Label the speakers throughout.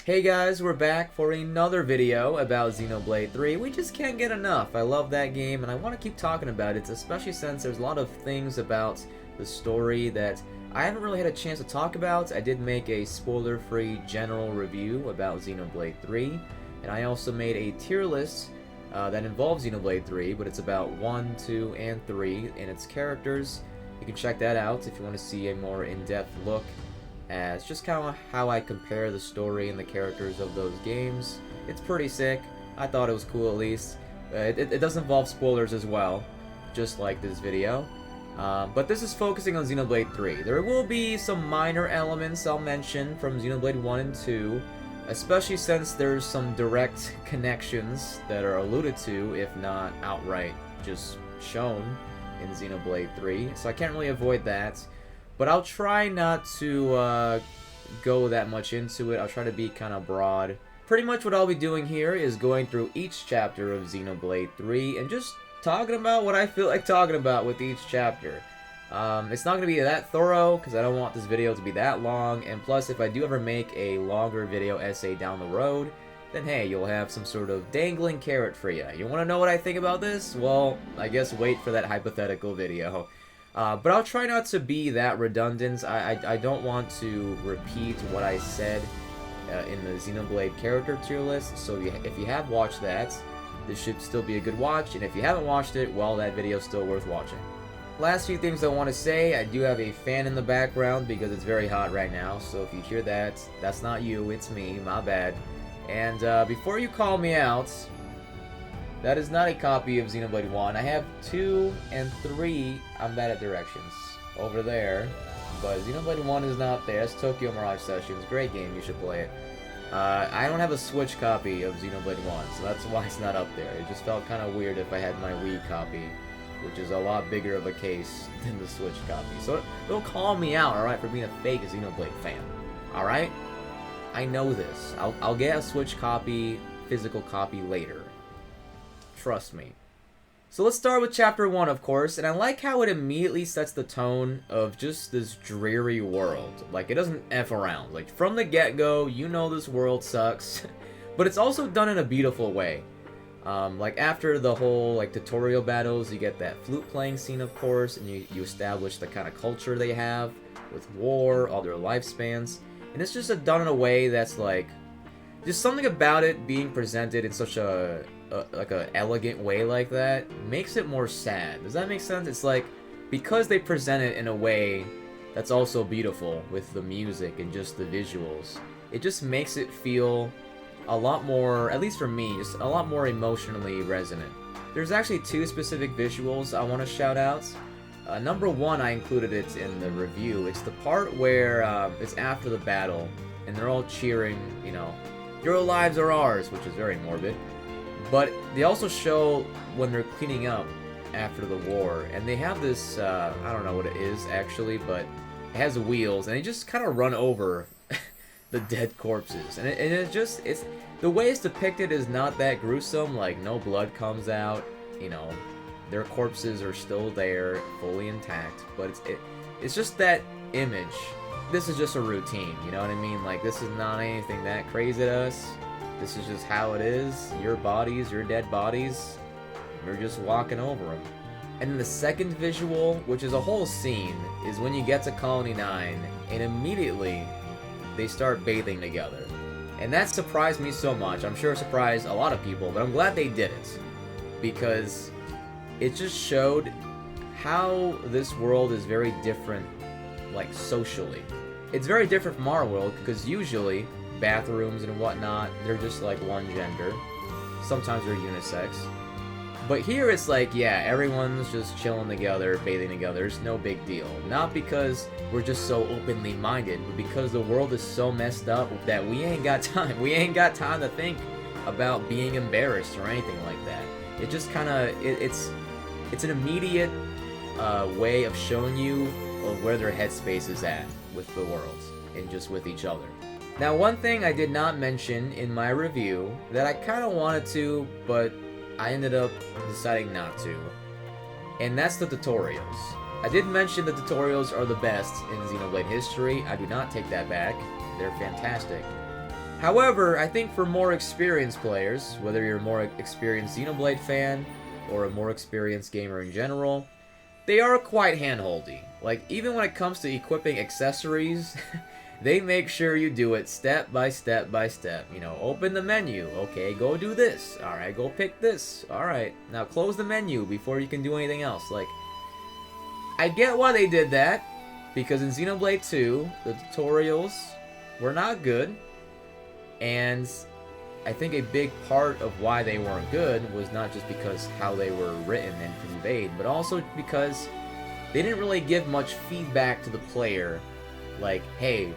Speaker 1: Hey guys, we're back for another video about Xenoblade 3. We just can't get enough. I love that game and I want to keep talking about it, especially since there's a lot of things about the story that I haven't really had a chance to talk about. I did make a spoiler-free general review about Xenoblade 3, and I also made a tier list that involves Xenoblade 3, but it's about 1, 2, and 3 in its characters. You can check that out if you want to see a more in-depth look as just kind of how I compare the story and the characters of those games. It's pretty sick. I thought it was cool at least. It does involve spoilers as well, just like this video. But this is focusing on Xenoblade 3. There will be some minor elements I'll mention from Xenoblade 1 and 2, especially since there's some direct connections that are alluded to, if not outright just shown in Xenoblade 3. So I can't really avoid that. But I'll try not to go that much into it. I'll try to be kind of broad. Pretty much what I'll be doing here is going through each chapter of Xenoblade 3 and just talking about what I feel like talking about with each chapter. It's not going to be that thorough because I don't want this video to be that long. And plus, if I do ever make a longer video essay down the road, then hey, you'll have some sort of dangling carrot for you. You want to know what I think about this? Well, I guess wait for that hypothetical video. But I'll try not to be that redundant. I don't want to repeat what I said in the Xenoblade character tier list, so if you have watched that, this should still be a good watch, and if you haven't watched it, well, that video's still worth watching. Last few things I want to say, I do have a fan in the background because it's very hot right now, so if you hear that, that's not you, it's me, my bad. And before you call me out, that is not a copy of Xenoblade 1. I have 2 and 3, I'm bad at directions, over there. But Xenoblade 1 is not there. It's Tokyo Mirage Sessions. Great game, you should play it. I don't have a Switch copy of Xenoblade 1, so that's why it's not up there. It just felt kind of weird if I had my Wii copy, which is a lot bigger of a case than the Switch copy. So don't call me out, alright, for being a fake Xenoblade fan. Alright? I know this. I'll get a Switch copy, physical copy later. Trust me. So let's start with chapter 1, of course, and I like how it immediately sets the tone of just this dreary world. Like, it doesn't F around. Like, from the get-go, you know this world sucks. But it's also done in a beautiful way. Like, after the whole, like, tutorial battles, you get that flute playing scene, of course, and you establish the kind of culture they have with war, all their lifespans. And it's just done in a way that's, like, just something about it being presented in such a elegant way like that makes it more sad. Does that make sense? It's like, because they present it in a way that's also beautiful with the music and just the visuals, it just makes it feel a lot more, at least for me, just a lot more emotionally resonant. There's actually 2 specific visuals I want to shout out. Number 1, I included it in the review. It's the part where it's after the battle and they're all cheering, you know, "Your lives are ours," which is very morbid. But they also show when they're cleaning up after the war, and they have this, I don't know what it is actually, but it has wheels, and they just kind of run over the dead corpses. And it's the way it's depicted is not that gruesome, like no blood comes out, you know, their corpses are still there, fully intact, but it's just that image. This is just a routine, you know what I mean? Like, this is not anything that crazy to us. This is just how it is. Your bodies, your dead bodies, we're just walking over them. And then the second visual, which is a whole scene, is when you get to Colony 9, and immediately they start bathing together. And that surprised me so much. I'm sure it surprised a lot of people, but I'm glad they did it. Because it just showed how this world is very different, like, socially. It's very different from our world, because usually bathrooms and whatnot, they're just like one gender. Sometimes they're unisex. But here it's like, yeah, everyone's just chilling together, bathing together. It's no big deal. Not because we're just so openly minded, but because the world is so messed up that we ain't got time. We ain't got time to think about being embarrassed or anything like that. It just kind of, it's an immediate way of showing you of where their headspace is at with the world and just with each other. Now, one thing I did not mention in my review that I kind of wanted to, but I ended up deciding not to, and that's the tutorials. I did mention the tutorials are the best in Xenoblade history. I do not take that back. They're fantastic. However, I think for more experienced players, whether you're a more experienced Xenoblade fan or a more experienced gamer in general, they are quite handholdy. Like, even when it comes to equipping accessories, they make sure you do it step by step by step. You know, open the menu. Okay, go do this. Alright, go pick this. Alright, now close the menu before you can do anything else. Like, I get why they did that, because in Xenoblade 2, the tutorials were not good. And I think a big part of why they weren't good was not just because how they were written and conveyed, but also because they didn't really give much feedback to the player, like, hey,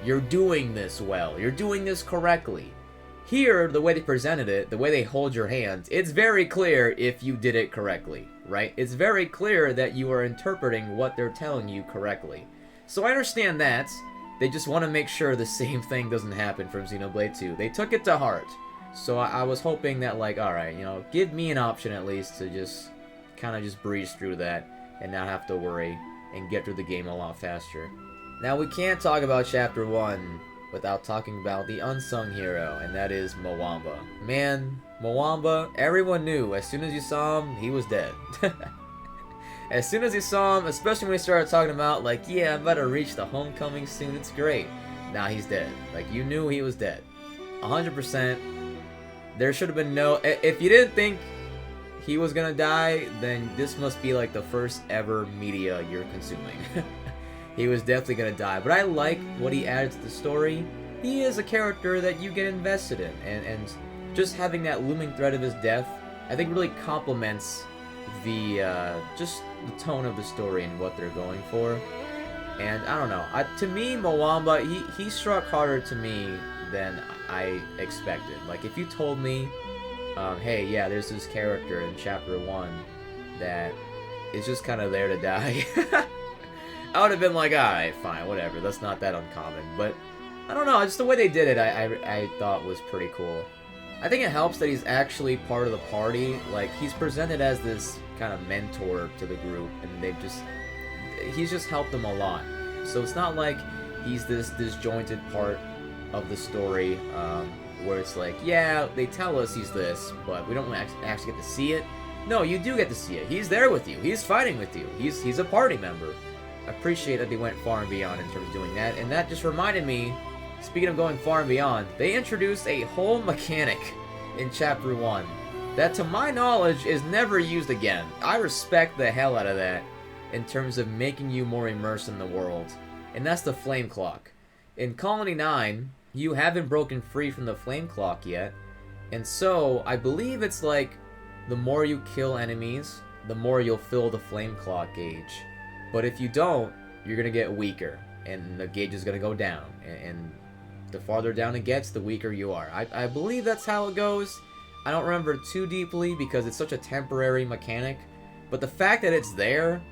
Speaker 1: you're doing this well, you're doing this correctly. Here, the way they presented it, the way they hold your hand, it's very clear if you did it correctly, right? It's very clear that you are interpreting what they're telling you correctly. So I understand that. They just want to make sure the same thing doesn't happen from Xenoblade 2. They took it to heart. So I was hoping that, like, alright, you know, give me an option at least to just kind of just breeze through that and not have to worry and get through the game a lot faster. Now, we can't talk about Chapter 1 without talking about the unsung hero, and that is Mwamba. Man, Mwamba, everyone knew as soon as you saw him, he was dead. As soon as you saw him, especially when he started talking about, like, yeah, I'm about to reach the homecoming soon, it's great. Now he's dead. Like, you knew he was dead. 100%. There should have been no... If you didn't think he was gonna die, then this must be, like, the first ever media you're consuming. He was definitely gonna die. But I like what he added to the story. He is a character that you get invested in. And just having that looming threat of his death, I think really complements the just the tone of the story and what they're going for. And I don't know, to me, Mwamba, he struck harder to me than I expected. Like, if you told me, hey, yeah, there's this character in Chapter 1 that is just kind of there to die, I would have been like, alright, fine, whatever, that's not that uncommon. But I don't know, just the way they did it, I thought was pretty cool. I think it helps that he's actually part of the party. Like, he's presented as this kind of mentor to the group, and he's just helped them a lot. So it's not like he's this disjointed part of the story, where it's like, yeah, they tell us he's this, but we don't actually get to see it. No, you do get to see it. He's there with you. He's fighting with you. He's a party member. I appreciate that they went far and beyond in terms of doing that, and that just reminded me, speaking of going far and beyond, they introduced a whole mechanic in Chapter 1 that, to my knowledge, is never used again. I respect the hell out of that in terms of making you more immersed in the world, and that's the Flame Clock. In Colony 9, you haven't broken free from the Flame Clock yet, and so I believe it's like the more you kill enemies, the more you'll fill the Flame Clock gauge. But if you don't, you're gonna get weaker, and the gauge is gonna go down, and the farther down it gets, the weaker you are. I believe that's how it goes. I don't remember too deeply because it's such a temporary mechanic, but the fact that it's there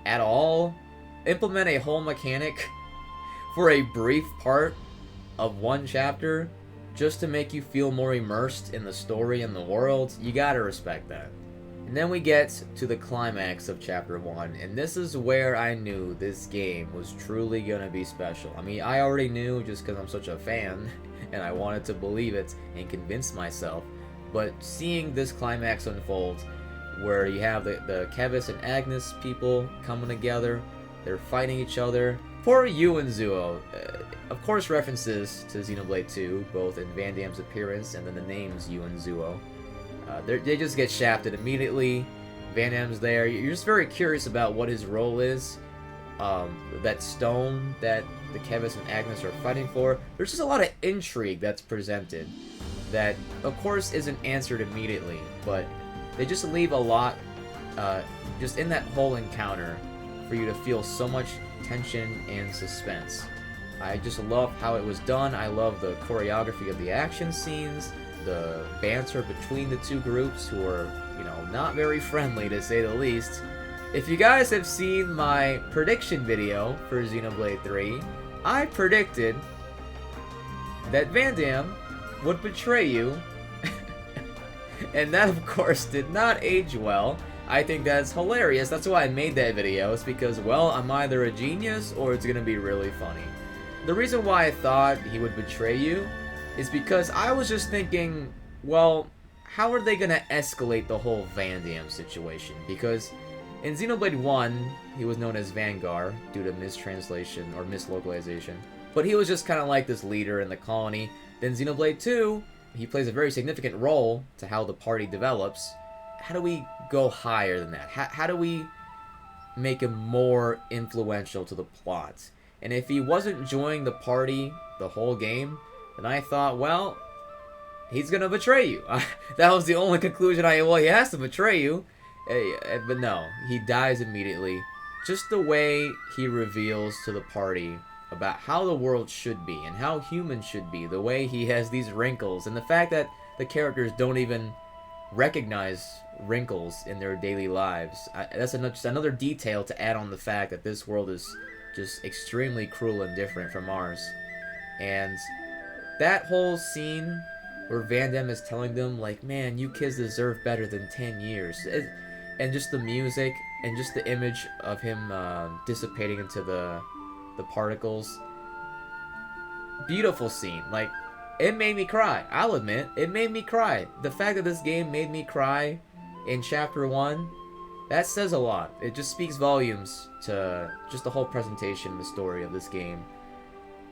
Speaker 1: at all, implement a whole mechanic for a brief part of one chapter just to make you feel more immersed in the story and the world, you gotta respect that. And then we get to the climax of Chapter 1, and this is where I knew this game was truly gonna be special. I mean, I already knew just because I'm such a fan, and I wanted to believe it and convince myself, but seeing this climax unfold, where you have the Keves and Agnus people coming together, they're fighting each other. Poor Yuan Zuo, of course references to Xenoblade 2, both in Van Damme's appearance and then the names Yuan Zuo. They just get shafted immediately. Van Damme's there. You're just very curious about what his role is. That stone that the Keves and Agnus are fighting for. There's just a lot of intrigue that's presented that, of course, isn't answered immediately, but they just leave a lot just in that whole encounter for you to feel so much tension and suspense. I just love how it was done. I love the choreography of the action scenes, the banter between the two groups who are, you know, not very friendly to say the least. If you guys have seen my prediction video for Xenoblade 3, I predicted that Van Damme would betray you, and that of course did not age well. I think that's hilarious. That's why I made that video. It's because, well, I'm either a genius or it's gonna be really funny. The reason why I thought he would betray you is because I was just thinking, well, how are they gonna escalate the whole Van Damme situation? Because in Xenoblade 1, he was known as Vanguard due to mistranslation or mislocalization. But he was just kind of like this leader in the colony. Then Xenoblade 2, he plays a very significant role to how the party develops. How do we go higher than that? How do we make him more influential to the plot? And if he wasn't joining the party the whole game, then I thought, well, he's gonna betray you. That was the only conclusion well, he has to betray you. But no, he dies immediately. Just the way he reveals to the party about how the world should be and how humans should be, the way he has these wrinkles, and the fact that the characters don't even recognize wrinkles in their daily lives. That's just another detail to add on the fact that this world is just extremely cruel and different from ours. And that whole scene where Van Damme is telling them, like, man, you kids deserve better than 10 years. And just the music and just the image of him dissipating into the particles. Beautiful scene. Like, it made me cry. I'll admit, it made me cry. The fact that this game made me cry in Chapter 1, that says a lot. It just speaks volumes to just the whole presentation, the story of this game.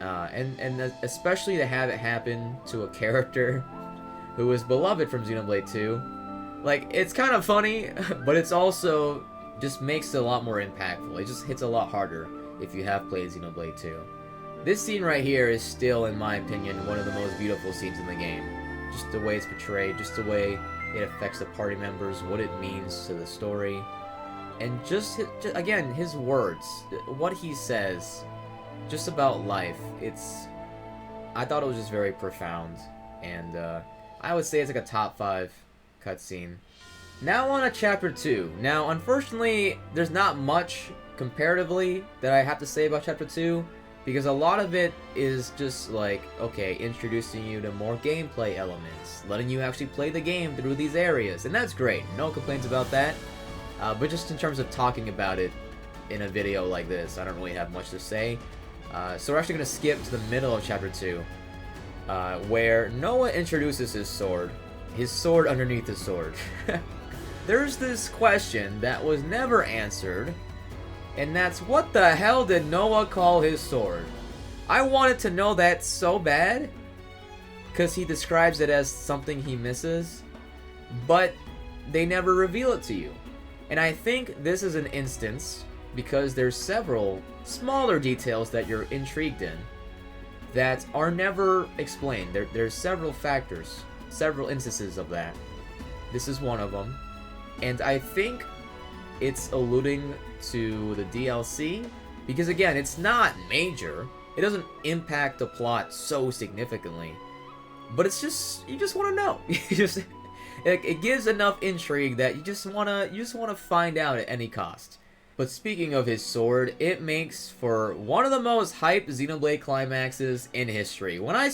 Speaker 1: And especially to have it happen to a character who was beloved from Xenoblade 2. Like, it's kind of funny, but it's also just makes it a lot more impactful. It just hits a lot harder if you have played Xenoblade 2. This scene right here is still, in my opinion, one of the most beautiful scenes in the game. Just the way it's portrayed, just the way it affects the party members, what it means to the story. And just again, his words, what he says, just about life. I thought it was just very profound. And I would say it's like a top 5 cutscene. Now on to Chapter 2. Now, unfortunately, there's not much comparatively that I have to say about Chapter 2, because a lot of it is just like, okay, introducing you to more gameplay elements, letting you actually play the game through these areas, and that's great, no complaints about that. But just in terms of talking about it in a video like this, I don't really have much to say. So we're actually going to skip to the middle of Chapter 2, where Noah introduces his sword underneath his sword. There's this question that was never answered, and that's, what the hell did Noah call his sword? I wanted to know that so bad, because he describes it as something he misses, but they never reveal it to you. And I think this is an instance, because there's several smaller details that you're intrigued in that are never explained. There's several factors, several instances of that. This is one of them. And I think it's alluding to the DLC, because again, it's not major. It doesn't impact the plot so significantly. But it's just, you just want to know. It gives enough intrigue that you just want to find out at any cost. But speaking of his sword, it makes for one of the most hyped Xenoblade climaxes in history. When I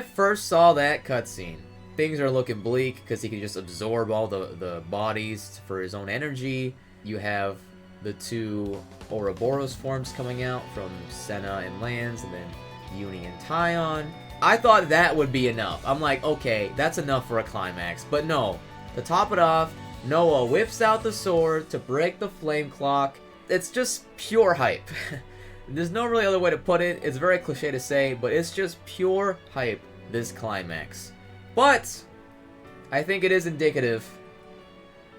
Speaker 1: first saw that cutscene, things are looking bleak because he can just absorb all the bodies for his own energy. You have the 2 Ouroboros forms coming out from Senna and Lands, and then Uni and Taion. I thought that would be enough. I'm like, okay, that's enough for a climax. But no, to top it off, Noah whips out the sword to break the flame clock. It's just pure hype. There's no really other way to put it. It's very cliche to say, but it's just pure hype, this climax. But I think it is indicative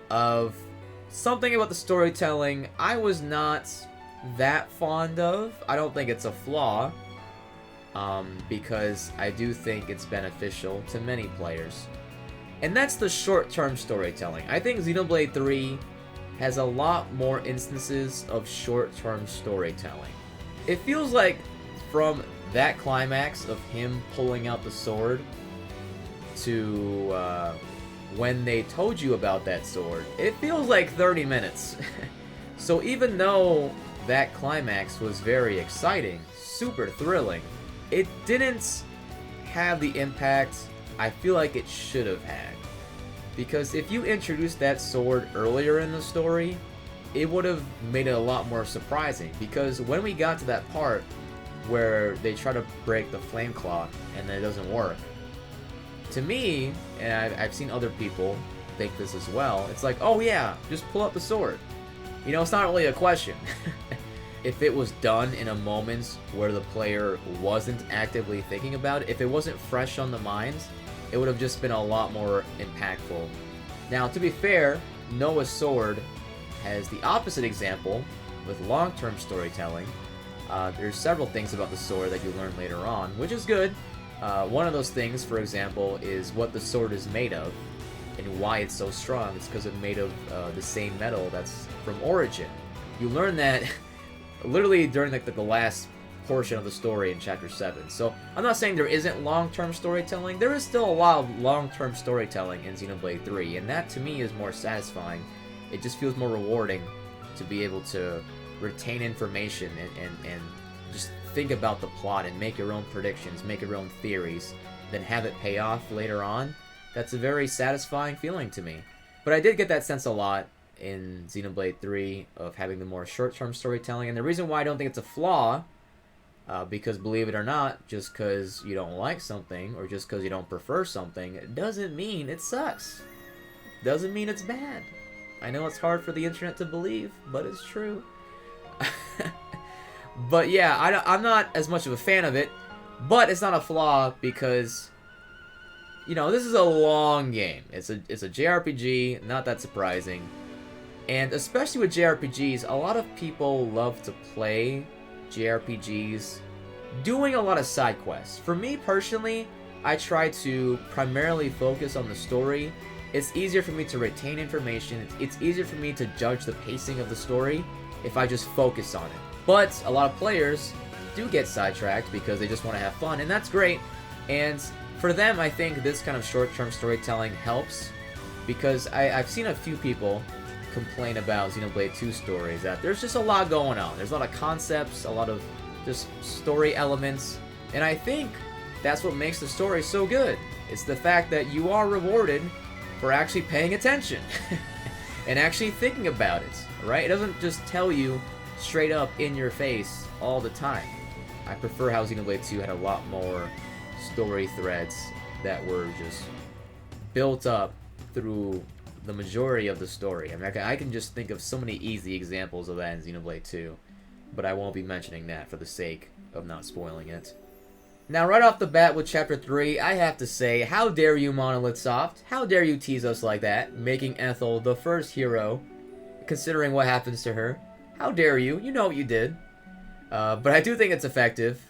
Speaker 1: of something about the storytelling I was not that fond of. I don't think it's a flaw, because I do think it's beneficial to many players. And that's the short-term storytelling. I think Xenoblade 3 has a lot more instances of short-term storytelling. It feels like from that climax of him pulling out the sword to when they told you about that sword, it feels like 30 minutes. So even though that climax was very exciting, super thrilling, it didn't have the impact I feel like it should have had. Because if you introduced that sword earlier in the story, it would have made it a lot more surprising. Because when we got to that part, where they try to break the flame clock and then it doesn't work. To me, and I've seen other people think this as well, it's like, oh yeah, just pull up the sword. You know, it's not really a question. If it was done in a moment where the player wasn't actively thinking about it, if it wasn't fresh on the minds, it would have just been a lot more impactful. Now, to be fair, Noah's sword has the opposite example with long-term storytelling. There's several things about the sword that you learn later on, which is good. One of those things, for example, is what the sword is made of and why it's so strong. It's because it's made of the same metal that's from origin. You learn that literally during like the last portion of the story in Chapter 7. So I'm not saying there isn't long-term storytelling. There is still a lot of long-term storytelling in Xenoblade 3, and that to me is more satisfying. It just feels more rewarding to be able to retain information and just think about the plot and make your own predictions, make your own theories, then have it pay off later on. That's a very satisfying feeling to me. But I did get that sense a lot in Xenoblade 3 of having the more short-term storytelling, and the reason why I don't think it's a flaw, because believe it or not, just because you don't like something or just because you don't prefer something, it doesn't mean it sucks. Doesn't mean it's bad. I know it's hard for the internet to believe, but it's true. But yeah, I'm not as much of a fan of it, but it's not a flaw because, you know, this is a long game. It's a JRPG, not that surprising. And especially with JRPGs, a lot of people love to play JRPGs doing a lot of side quests. For me personally, I try to primarily focus on the story. It's easier for me to retain information. It's easier for me to judge the pacing of the story if I just focus on it. But a lot of players do get sidetracked because they just want to have fun, and that's great. And for them, I think this kind of short-term storytelling helps because I've seen a few people complain about Xenoblade 2 stories that there's just a lot going on. There's a lot of concepts, a lot of just story elements, and I think that's what makes the story so good. It's the fact that you are rewarded for actually paying attention and actually thinking about it, right? It doesn't just tell you straight up in your face all the time. I prefer how Xenoblade 2 had a lot more story threads that were just built up through the majority of the story. I mean, I can just think of so many easy examples of that in Xenoblade 2, but I won't be mentioning that for the sake of not spoiling it. Now, right off the bat with Chapter 3, I have to say, how dare you, Monolith Soft? How dare you tease us like that, making Ethel the first hero, considering what happens to her? How dare you? You know what you did. But I do think it's effective.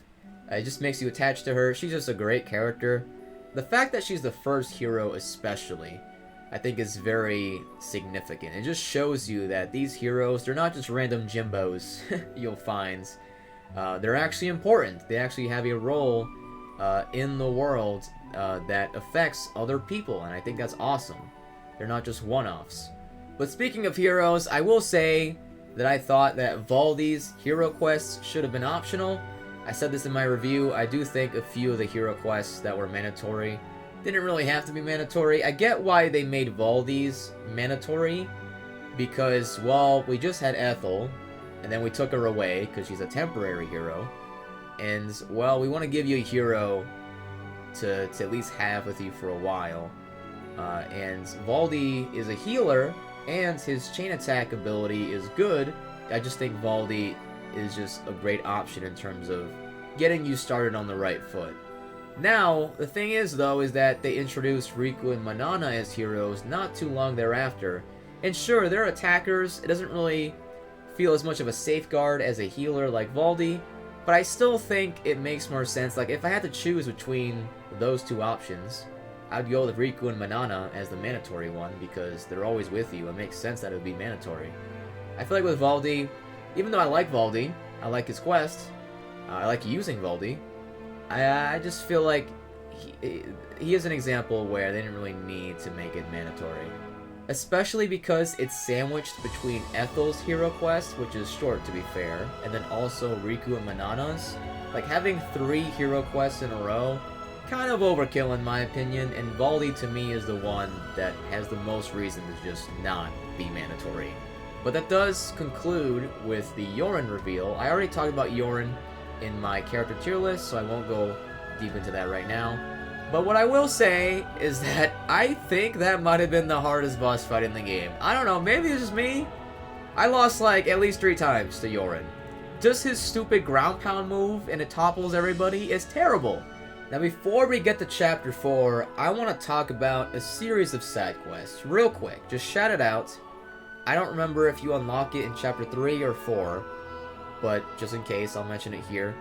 Speaker 1: It just makes you attached to her. She's just a great character. The fact that she's the first hero especially, I think is very significant. It just shows you that these heroes, they're not just random Jimbos you'll find. They're actually important. They actually have a role in the world that affects other people, and I think that's awesome. They're not just one-offs. But speaking of heroes, I will say that I thought that Valdi's hero quests should have been optional. I said this in my review. I do think a few of the hero quests that were mandatory didn't really have to be mandatory. I get why they made Valdi's mandatory, because, well, we just had Ethel, and then we took her away because she's a temporary hero, and, well, we want to give you a hero to at least have with you for a while. And Valdi is a healer, and his chain attack ability is good. I just think Valdi is just a great option in terms of getting you started on the right foot. Now, the thing is, though, is that they introduced Riku and Manana as heroes not too long thereafter. And sure, they're attackers. It doesn't really feel as much of a safeguard as a healer like Valdi, but I still think it makes more sense. Like, if I had to choose between those two options, I'd go with Riku and Manana as the mandatory one, because they're always with you. It makes sense that it would be mandatory. I feel like with Valdi, even though I like Valdi, I like his quest, I like using Valdi, I just feel like he is an example where they didn't really need to make it mandatory. Especially because it's sandwiched between Ethel's hero quest, which is short to be fair, and then also Riku and Manana's. Like, having 3 hero quests in a row, kind of overkill in my opinion, and Valdi to me is the one that has the most reason to just not be mandatory. But that does conclude with the Yorin reveal. I already talked about Yorin in my character tier list, so I won't go deep into that right now. But what I will say is that I think that might have been the hardest boss fight in the game. I don't know, maybe it's just me. I lost like at least 3 times to Yorin. Just his stupid ground pound move and it topples everybody is terrible. Now before we get to chapter 4, I want to talk about a series of side quests real quick. Just shout it out. I don't remember if you unlock it in chapter 3 or 4, but just in case, I'll mention it here.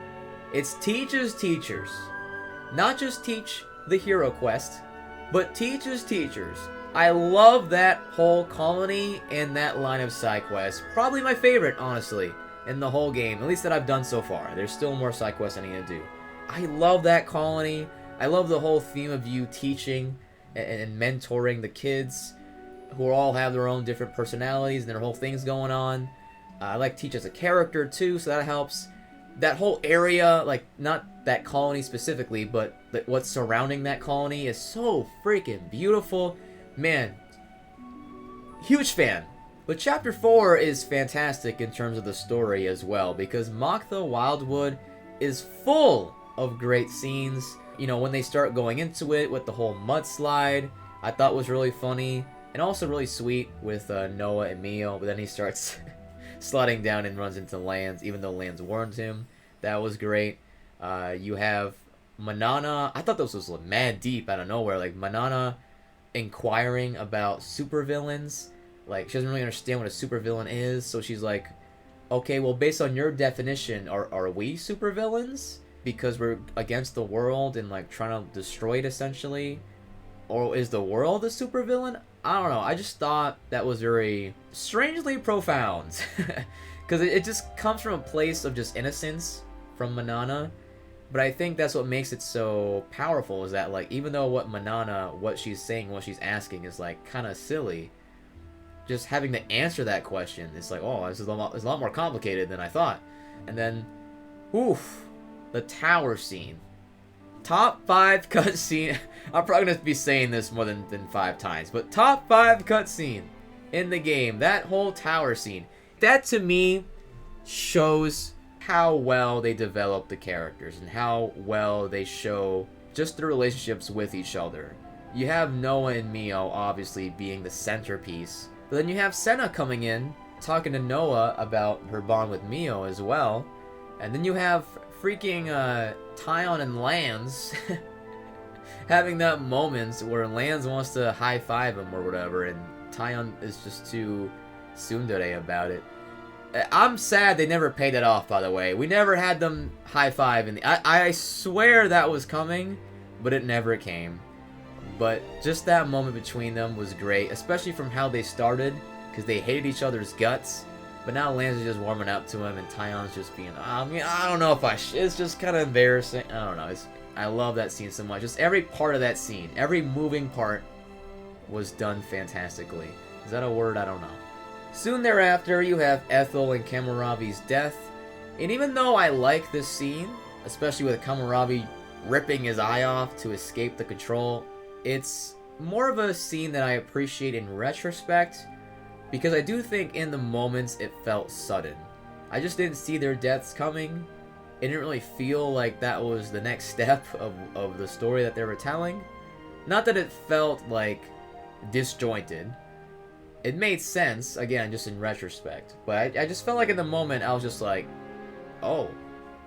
Speaker 1: It's Teach's Teachers. Not just teach the hero quest, but Teach's Teachers. I love that whole colony and that line of side quests. Probably my favorite, honestly, in the whole game, at least that I've done so far. There's still more side quests I need to do. I love that colony. I love the whole theme of you teaching and mentoring the kids who all have their own different personalities and their whole things going on. I like Teach as a character too, so that helps. That whole area, like, not that colony specifically, but what's surrounding that colony is so freaking beautiful. Man, huge fan. But chapter 4 is fantastic in terms of the story as well, because Mokta Wildwood is full of great scenes. You know, when they start going into it with the whole mudslide, I thought was really funny, and also really sweet with Noah and Mio, but then he starts sliding down and runs into Lance, even though Lance warned him. That was great. You have Manana. I thought this was mad deep out of nowhere. Like, Manana inquiring about supervillains. Like, she doesn't really understand what a supervillain is, so she's like, okay, well, based on your definition, are we supervillains? Because we're against the world and, like, trying to destroy it, essentially? Or is the world a supervillain? I don't know. I just thought that was very strangely profound. Because it just comes from a place of just innocence from Manana. But I think that's what makes it so powerful, is that, like, even though what she's saying, what she's asking is, like, kind of silly, just having to answer that question, it's like, oh, this is a lot more complicated than I thought. And then, oof, the tower scene. Top 5 cutscene. I'm probably going to be saying this more than 5 times, but top 5 cutscene in the game. That whole tower scene. That, to me, shows how well they develop the characters and how well they show just the relationships with each other. You have Noah and Mio obviously being the centerpiece, but then you have Senna coming in, talking to Noah about her bond with Mio as well, and then you have freaking Tyon and Lance having that moment where Lance wants to high-five him or whatever, and Tyon is just too tsundere about it. I'm sad they never paid it off, by the way. We never had them high-five, and I swear that was coming, but it never came. But just that moment between them was great, especially from how they started, because they hated each other's guts. But now Lance is just warming up to him, and Tyon's just being, I mean, I don't know if it's just kind of embarrassing. I don't know. I love that scene so much. Just every part of that scene, every moving part was done fantastically. Is that a word? I don't know. Soon thereafter, you have Ethel and Kamaravi's death. And even though I like this scene, especially with Kamaravi ripping his eye off to escape the control, it's more of a scene that I appreciate in retrospect, because I do think in the moments it felt sudden. I just didn't see their deaths coming. It didn't really feel like that was the next step of the story that they were telling. Not that it felt like disjointed. It made sense, again, just in retrospect. But I just felt like in the moment I was just like, oh.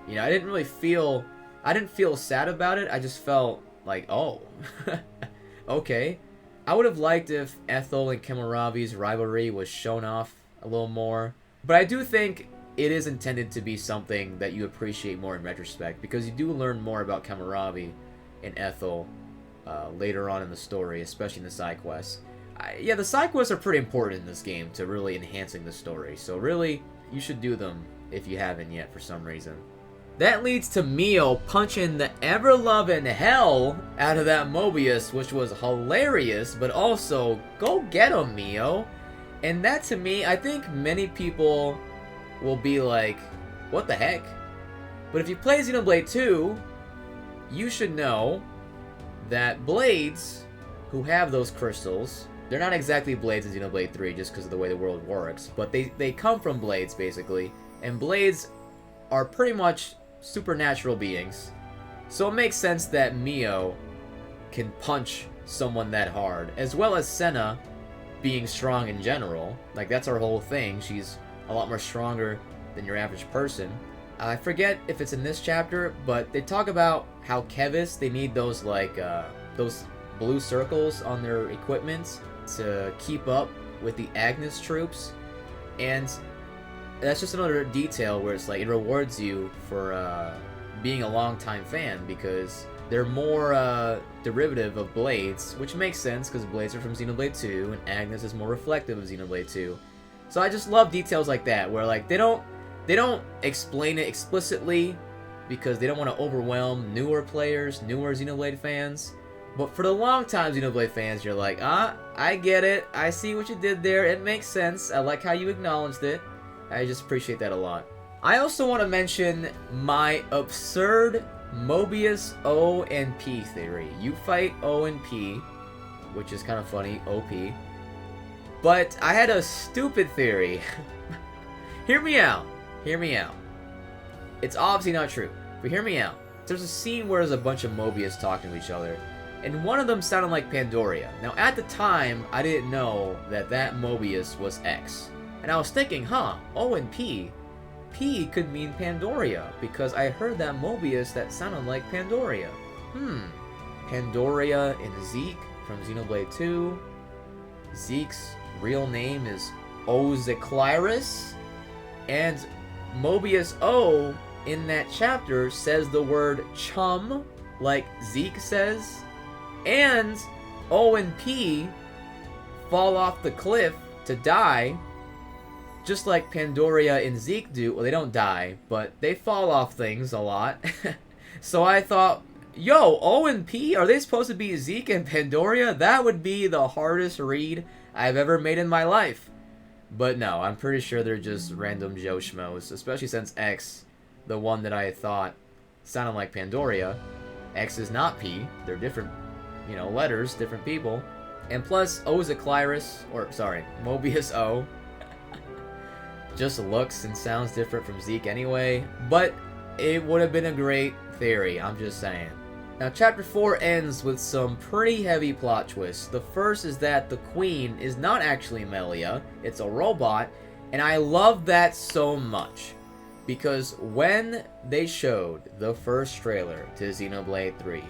Speaker 1: You know, I didn't feel sad about it. I just felt like, oh. Okay. I would have liked if Ethel and Kamaravi's rivalry was shown off a little more. But I do think it is intended to be something that you appreciate more in retrospect, because you do learn more about Kamaravi and Ethel later on in the story, especially in the side quests. Yeah, the side quests are pretty important in this game to really enhancing the story. So really, you should do them if you haven't yet for some reason. That leads to Mio punching the ever-loving hell out of that Mobius, which was hilarious, but also, go get him, Mio. And that, to me, I think many people will be like, what the heck? But if you play Xenoblade 2, you should know that blades who have those crystals, they're not exactly blades in Xenoblade 3 just because of the way the world works, but they come from blades, basically. And blades are pretty much supernatural beings. So it makes sense that Mio can punch someone that hard, as well as Senna being strong in general. Like, that's our whole thing. She's a lot more stronger than your average person. I forget if it's in this chapter, but they talk about how Keves, they need those, like, those blue circles on their equipment to keep up with the Agnus troops. And that's just another detail where it's like, it rewards you for being a long-time fan, because they're more derivative of Blades, which makes sense because Blades are from Xenoblade 2, and Agnus is more reflective of Xenoblade 2. So I just love details like that, where like they don't explain it explicitly because they don't want to overwhelm newer players, newer Xenoblade fans. But for the long-time Xenoblade fans, you're like, I get it. I see what you did there. It makes sense. I like how you acknowledged it. I just appreciate that a lot. I also want to mention my absurd Mobius O and P theory. You fight O and P, which is kind of funny, OP. But I had a stupid theory. Hear me out. Hear me out. It's obviously not true, but hear me out. There's a scene where there's a bunch of Mobius talking to each other, and one of them sounded like Pandoria. Now, at the time, I didn't know that that Mobius was X. And I was thinking, O and P. P could mean Pandoria, because I heard that Mobius that sounded like Pandoria. Pandoria and Zeke from Xenoblade 2. Zeke's real name is Ozeclyrus. And Mobius O in that chapter says the word chum, like Zeke says. And O and P fall off the cliff to die, just like Pandoria and Zeke do. Well, they don't die, but they fall off things a lot. So I thought, yo, O and P, are they supposed to be Zeke and Pandoria? That would be the hardest read I've ever made in my life. But no, I'm pretty sure they're just random Joe Schmoes, especially since X, the one that I thought sounded like Pandoria, X is not P. They're different, you know, letters, different people. And plus, Ozeclyrus, or sorry, Mobius O, just looks and sounds different from Zeke anyway, but it would have been a great theory, I'm just saying. Now, Chapter 4 ends with some pretty heavy plot twists. The first is that the Queen is not actually Melia, it's a robot, and I love that so much. Because when they showed the first trailer to Xenoblade 3,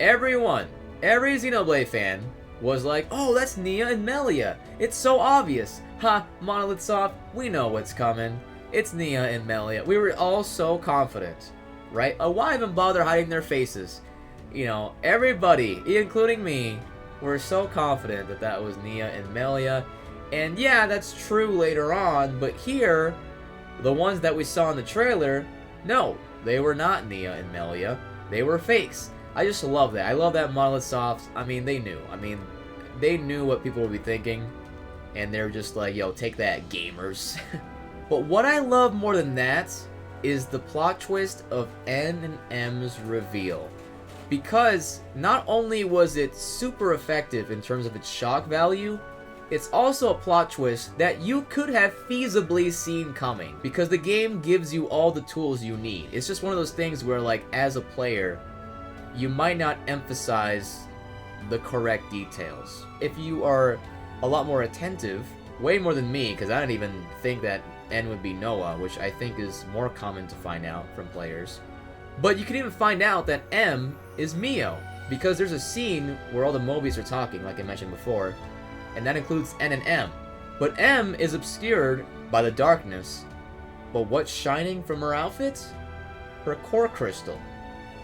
Speaker 1: every Xenoblade fan was like, oh, that's Nia and Melia. It's so obvious. Monolith Soft, we know what's coming. It's Nia and Melia. We were all so confident, right? Why even bother hiding their faces? You know, everybody, including me, were so confident that that was Nia and Melia. And yeah, that's true later on, but here, the ones that we saw in the trailer, no, they were not Nia and Melia. They were fakes. I just love that. I love that Monolith Soft, I mean, they knew. They knew what people would be thinking, and they're just like, yo, take that, gamers. But what I love more than that is the plot twist of N and M's reveal. Because not only was it super effective in terms of its shock value, it's also a plot twist that you could have feasibly seen coming. Because the game gives you all the tools you need. It's just one of those things where, like, as a player, you might not emphasize the correct details. If you are a lot more attentive, way more than me, because I didn't even think that N would be Noah, which I think is more common to find out from players. But you can even find out that M is Mio, because there's a scene where all the Mobius are talking, like I mentioned before, and that includes N and M. But M is obscured by the darkness. But what's shining from her outfit? Her core crystal.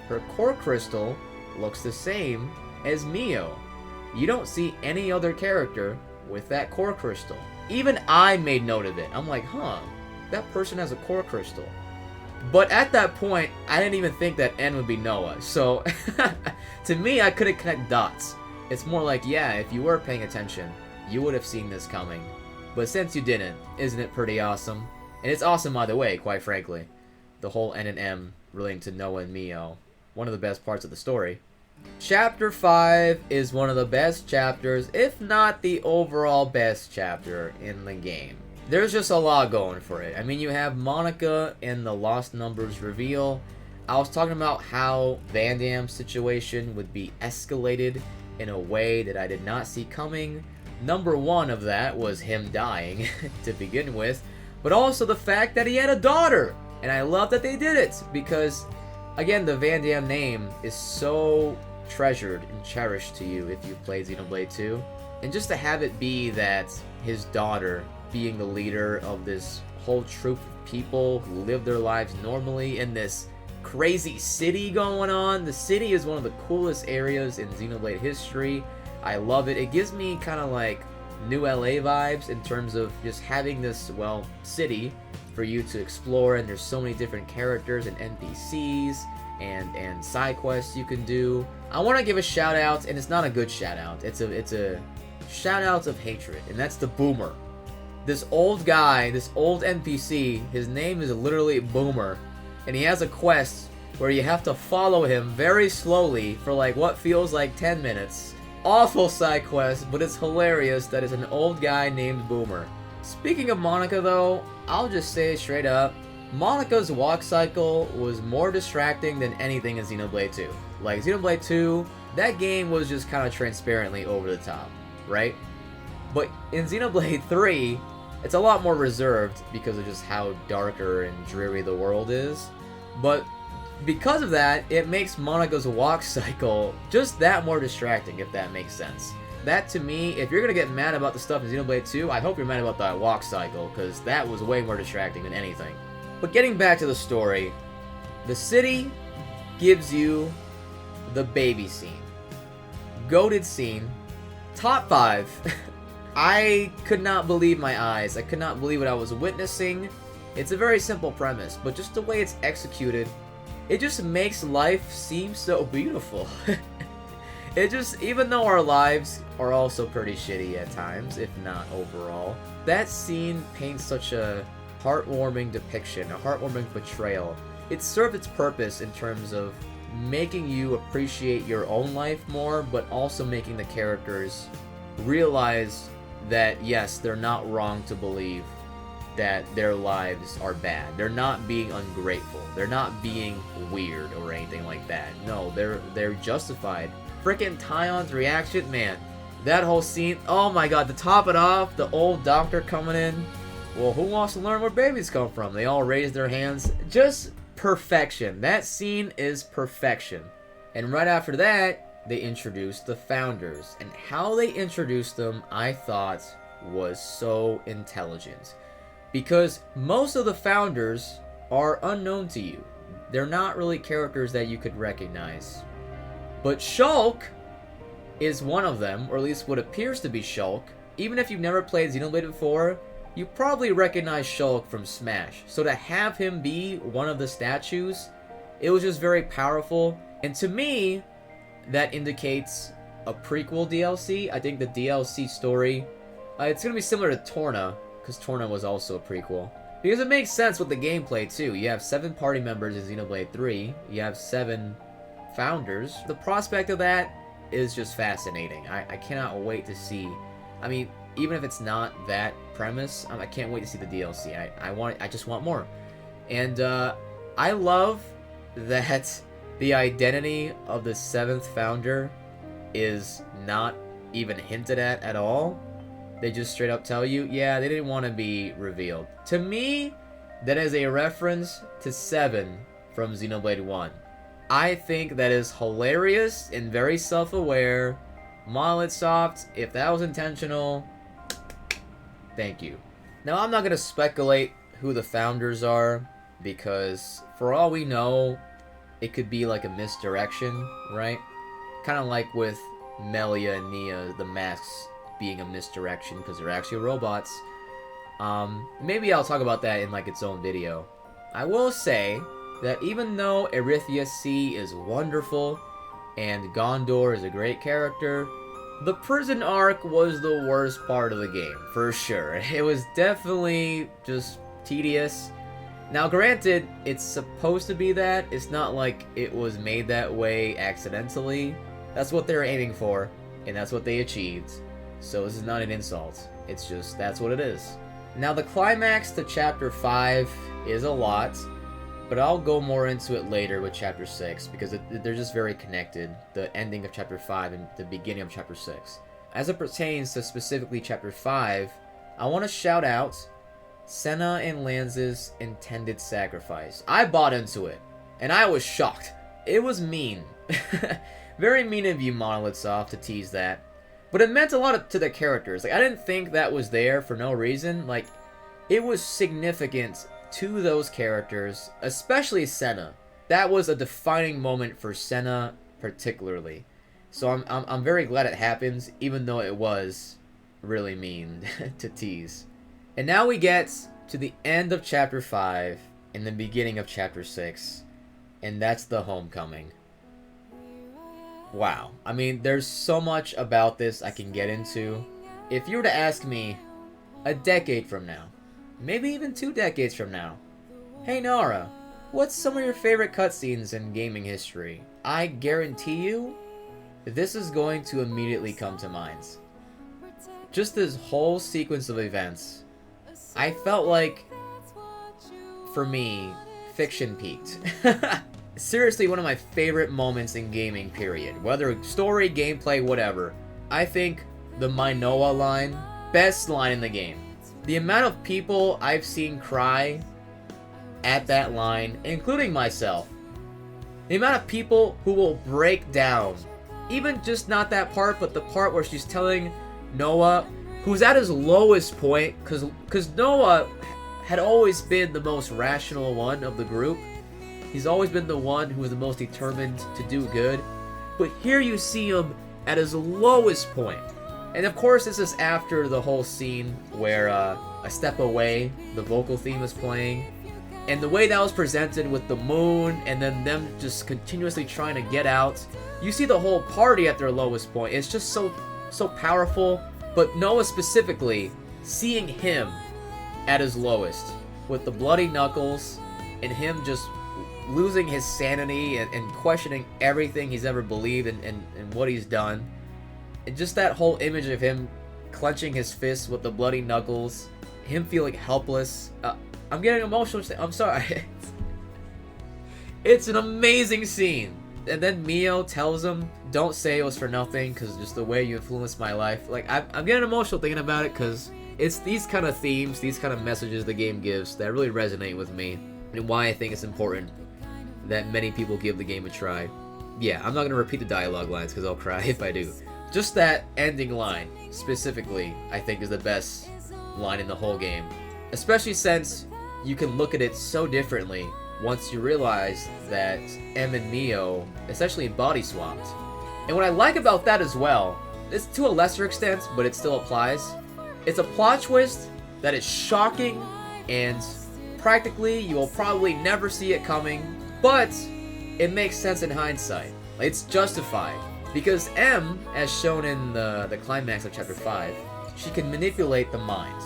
Speaker 1: Her core crystal looks the same as Mio. You don't see any other character with that core crystal. Even I made note of it. I'm like, that person has a core crystal. But at that point, I didn't even think that N would be Noah. So, to me, I couldn't connect dots. It's more like, yeah, if you were paying attention, you would have seen this coming. But since you didn't, isn't it pretty awesome? And it's awesome either way, quite frankly. The whole N and M relating to Noah and Mio. One of the best parts of the story. Chapter 5 is one of the best chapters, if not the overall best chapter in the game. There's just a lot going for it. I mean, you have Monica and the Lost Numbers reveal. I was talking about how Van Damme's situation would be escalated in a way that I did not see coming. Number one of that was him dying to begin with, but also the fact that he had a daughter. And I love that they did it because, again, the Van Damme name is so treasured and cherished to you if you've played Xenoblade 2. And just to have it be that his daughter being the leader of this whole troop of people who live their lives normally in this crazy city going on. The city is one of the coolest areas in Xenoblade history. I love it. It gives me kind of like New LA vibes in terms of just having this, well, city for you to explore, and there's so many different characters and NPCs and side quests you can do. I want to give a shout out, and it's not a good shout out. It's a shout out of hatred, and that's the Boomer. This old guy, this old NPC, his name is literally Boomer, and he has a quest where you have to follow him very slowly for like what feels like 10 minutes. Awful side quest, but it's hilarious that it's an old guy named Boomer. Speaking of Monica though, I'll just say it straight up, Monica's walk cycle was more distracting than anything in Xenoblade 2. Like Xenoblade 2, that game was just kind of transparently over the top, right? But in Xenoblade 3, it's a lot more reserved because of just how darker and dreary the world is. But because of that, it makes Monica's walk cycle just that more distracting, if that makes sense. That, to me, if you're going to get mad about the stuff in Xenoblade 2, I hope you're mad about that walk cycle, because that was way more distracting than anything. But getting back to the story, the city gives you the baby scene. Goated scene. Top 5. I could not believe my eyes. I could not believe what I was witnessing. It's a very simple premise, but just the way it's executed, it just makes life seem so beautiful. It just, even though our lives are also pretty shitty at times, if not overall, that scene paints such a heartwarming depiction, a heartwarming portrayal. It served its purpose in terms of making you appreciate your own life more, but also making the characters realize that, yes, they're not wrong to believe that their lives are bad. They're not being ungrateful. They're not being weird or anything like that. No, they're justified. Frickin' Tyon's reaction, man. That whole scene, oh my god, to top it off, the old doctor coming in. Well, who wants to learn where babies come from? They all raise their hands. Just perfection. That scene is perfection. And right after that, they introduced the founders. And how they introduced them, I thought, was so intelligent. Because most of the founders are unknown to you. They're not really characters that you could recognize. But Shulk is one of them, or at least what appears to be Shulk. Even if you've never played Xenoblade before, you probably recognize Shulk from Smash. So to have him be one of the statues, it was just very powerful. And to me, that indicates a prequel DLC. I think the DLC story, it's going to be similar to Torna, because Torna was also a prequel. Because it makes sense with the gameplay too. You have 7 party members in Xenoblade 3. You have 7 founders. The prospect of that is just fascinating. I cannot wait to see. I mean, even if it's not that premise, I can't wait to see the DLC. I just want more. And I love that the identity of the 7th founder is not even hinted at all. They just straight up tell you, yeah, they didn't want to be revealed. To me, that is a reference to 7 from Xenoblade 1. I think that is hilarious and very self-aware. Monolith Soft, if that was intentional, thank you. Now, I'm not going to speculate who the founders are, because for all we know, it could be like a misdirection, right? Kind of like with Melia and Nia, the masks being a misdirection because they're actually robots. Maybe I'll talk about that in like its own video. I will say that even though Erythia Sea is wonderful and Gondor is a great character, the prison arc was the worst part of the game, for sure. It was definitely just tedious. Now granted, it's supposed to be that. It's not like it was made that way accidentally. That's what they're aiming for, and that's what they achieved. So this is not an insult. It's just, that's what it is. Now the climax to Chapter 5 is a lot. but I'll go more into it later with Chapter 6, because they're just very connected, the ending of Chapter 5 and the beginning of Chapter 6. As it pertains to specifically Chapter 5, I want to shout out Senna and Lanz's intended sacrifice. I bought into it, and I was shocked. It was mean. Very mean of you, Monolith Soft, to tease that. But it meant a lot to the characters. Like, I didn't think that was there for no reason. Like, it was significant to those characters, especially Senna. That was a defining moment for Senna particularly. So I'm very glad it happens, even though it was really mean to tease. And now we get to the end of Chapter 5 and the beginning of Chapter 6, and that's the homecoming. Wow. I mean, there's so much about this I can get into. If you were to ask me a decade from now, maybe even 2 decades from now, hey Nara, what's some of your favorite cutscenes in gaming history? I guarantee you, this is going to immediately come to mind. Just this whole sequence of events, I felt like, for me, fiction peaked. Seriously, one of my favorite moments in gaming, period. Whether story, gameplay, whatever. I think the Minoa line, best line in the game. The amount of people I've seen cry at that line, including myself. The amount of people who will break down. Even just not that part, but the part where she's telling Noah, who's at his lowest point, because Noah had always been the most rational one of the group. He's always been the one who was the most determined to do good. But here you see him at his lowest point. And of course this is after the whole scene where A Step Away, the vocal theme is playing. And the way that was presented with the moon and then them just continuously trying to get out. You see the whole party at their lowest point. It's just so powerful. But Noah specifically, seeing him at his lowest with the bloody knuckles and him just losing his sanity and questioning everything he's ever believed and what he's done. And just that whole image of him clenching his fists with the bloody knuckles, him feeling helpless. I'm getting emotional. I'm sorry. It's an amazing scene. And then Mio tells him, don't say it was for nothing, because just the way you influenced my life. Like, I'm getting emotional thinking about it, because it's these kind of themes, these kind of messages the game gives that really resonate with me, and why I think it's important that many people give the game a try. Yeah, I'm not going to repeat the dialogue lines, because I'll cry if I do. Just that ending line, specifically, I think is the best line in the whole game. Especially since you can look at it so differently once you realize that M and Mio essentially body swapped. And what I like about that as well, it's to a lesser extent, but it still applies, it's a plot twist that is shocking, and practically you will probably never see it coming, but it makes sense in hindsight. It's justified. Because M, as shown in the climax of Chapter 5, she can manipulate the mind.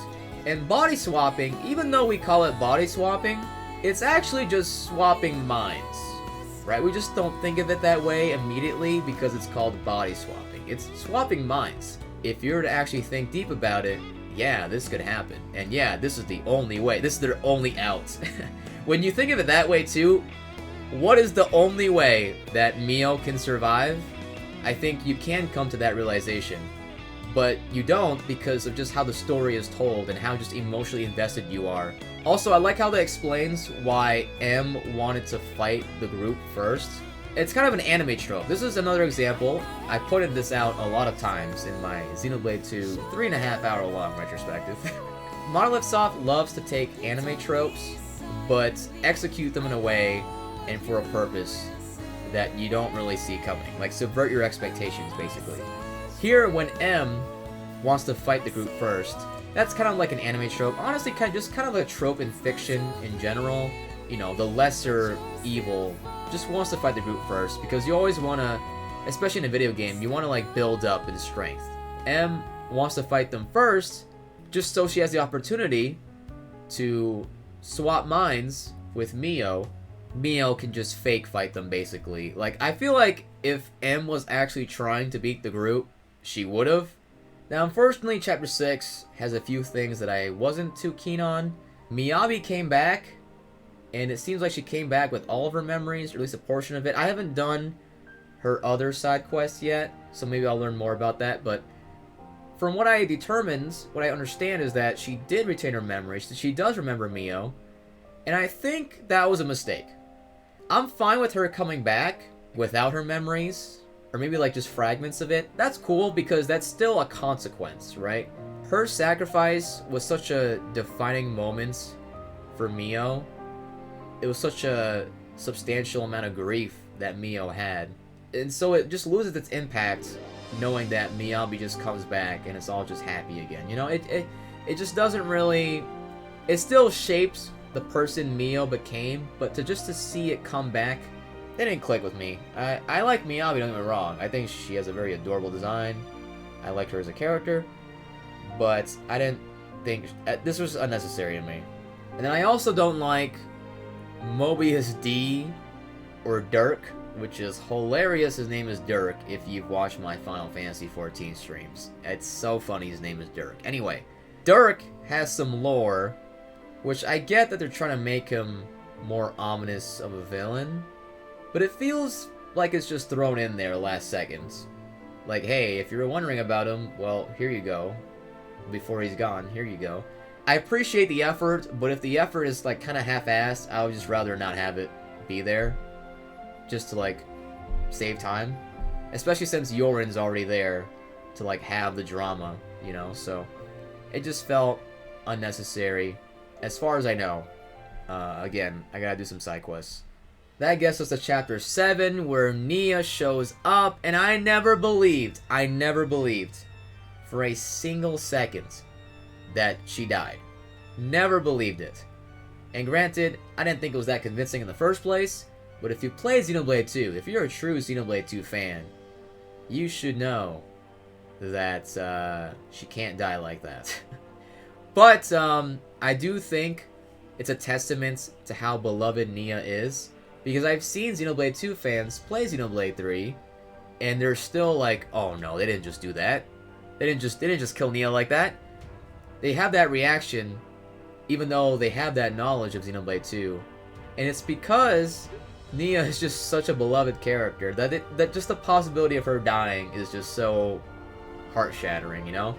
Speaker 1: And body swapping, even though we call it body swapping, it's actually just swapping minds, right? We just don't think of it that way immediately because it's called body swapping. It's swapping minds. If you were to actually think deep about it, yeah, this could happen. And yeah, this is the only way. This is their only out. When you think of it that way too, what is the only way that Mio can survive? I think you can come to that realization. But you don't because of just how the story is told and how just emotionally invested you are. Also, I like how that explains why M wanted to fight the group first. It's kind of an anime trope. This is another example. I pointed this out a lot of times in my Xenoblade 2 3.5 hour long retrospective. Monolith Soft loves to take anime tropes, but execute them in a way and for a purpose that you don't really see coming. Like, subvert your expectations, basically. Here, when M wants to fight the group first, that's kind of like an anime trope. Honestly, just kind of a trope in fiction in general. You know, the lesser evil just wants to fight the group first, because you always want to, especially in a video game, you want to like build up in strength. M wants to fight them first, just so she has the opportunity to swap minds with Mio. Mio can just fake fight them, basically. Like, I feel like if M was actually trying to beat the group, she would've. Now, unfortunately, Chapter 6 has a few things that I wasn't too keen on. Miyabi came back, and it seems like she came back with all of her memories, or at least a portion of it. I haven't done her other side quests yet, so maybe I'll learn more about that, but from what I determined, what I understand is that she did retain her memories, that she does remember Mio, and I think that was a mistake. I'm fine with her coming back without her memories, or maybe like just fragments of it. That's cool because that's still a consequence, right? Her sacrifice was such a defining moment for Mio. It was such a substantial amount of grief that Mio had. And so it just loses its impact knowing that Miyabi just comes back and it's all just happy again. You know, it just doesn't really... It still shapes the person Mio became, but to see it come back, it didn't click with me. I like Miyabi, don't get me wrong. I think she has a very adorable design. I like her as a character, but I didn't think... This was unnecessary to me. And then I also don't like Mobius D, or Dirk, which is hilarious. His name is Dirk if you've watched my Final Fantasy XIV streams. It's so funny his name is Dirk. Anyway, Dirk has some lore, which I get that they're trying to make him more ominous of a villain, but it feels like it's just thrown in there last second. Like, hey, if you were wondering about him, well, here you go. Before he's gone, here you go. I appreciate the effort, but if the effort is like kind of half-assed, I would just rather not have it be there. Just to like save time, especially since Yoren's already there to like have the drama, you know, so it just felt unnecessary as far as I know. Again, I gotta do some side quests. That gets us to chapter 7 where Nia shows up, and I never believed for a single second that she died. Never believed it. And granted, I didn't think it was that convincing in the first place. But if you play Xenoblade 2, if you're a true Xenoblade 2 fan, you should know that she can't die like that. But I do think it's a testament to how beloved Nia is, because I've seen Xenoblade 2 fans play Xenoblade 3, and they're still like, oh no, they didn't just do that. They didn't just kill Nia like that. They have that reaction, even though they have that knowledge of Xenoblade 2, and it's because Nia is just such a beloved character that just the possibility of her dying is just so heart-shattering, you know?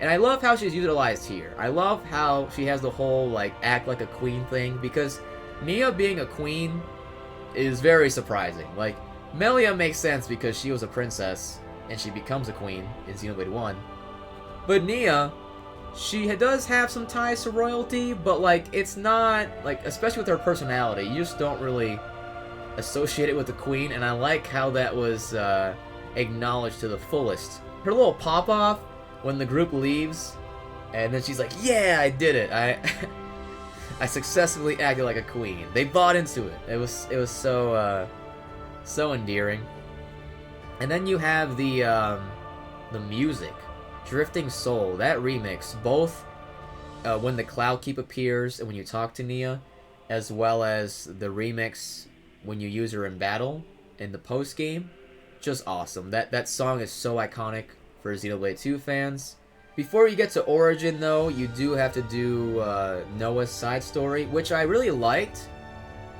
Speaker 1: And I love how she's utilized here. I love how she has the whole, like, act like a queen thing, because Nia being a queen is very surprising. Like, Melia makes sense because she was a princess, and she becomes a queen in Xenoblade 1. But Nia, she does have some ties to royalty, but, like, it's not, like, especially with her personality, you just don't really associated with the queen, and I like how that was acknowledged to the fullest. Her little pop-off when the group leaves, and then she's like, yeah, I did it. I successfully acted like a queen. They bought into it. It was so so endearing. And then you have the music, Drifting Soul, that remix, both when the Cloud Keep appears and when you talk to Nia, as well as the remix when you use her in battle in the post game, just awesome. That song is so iconic for Xenoblade 2 fans. Before you get to Origin, though, you do have to do Noah's side story, which I really liked,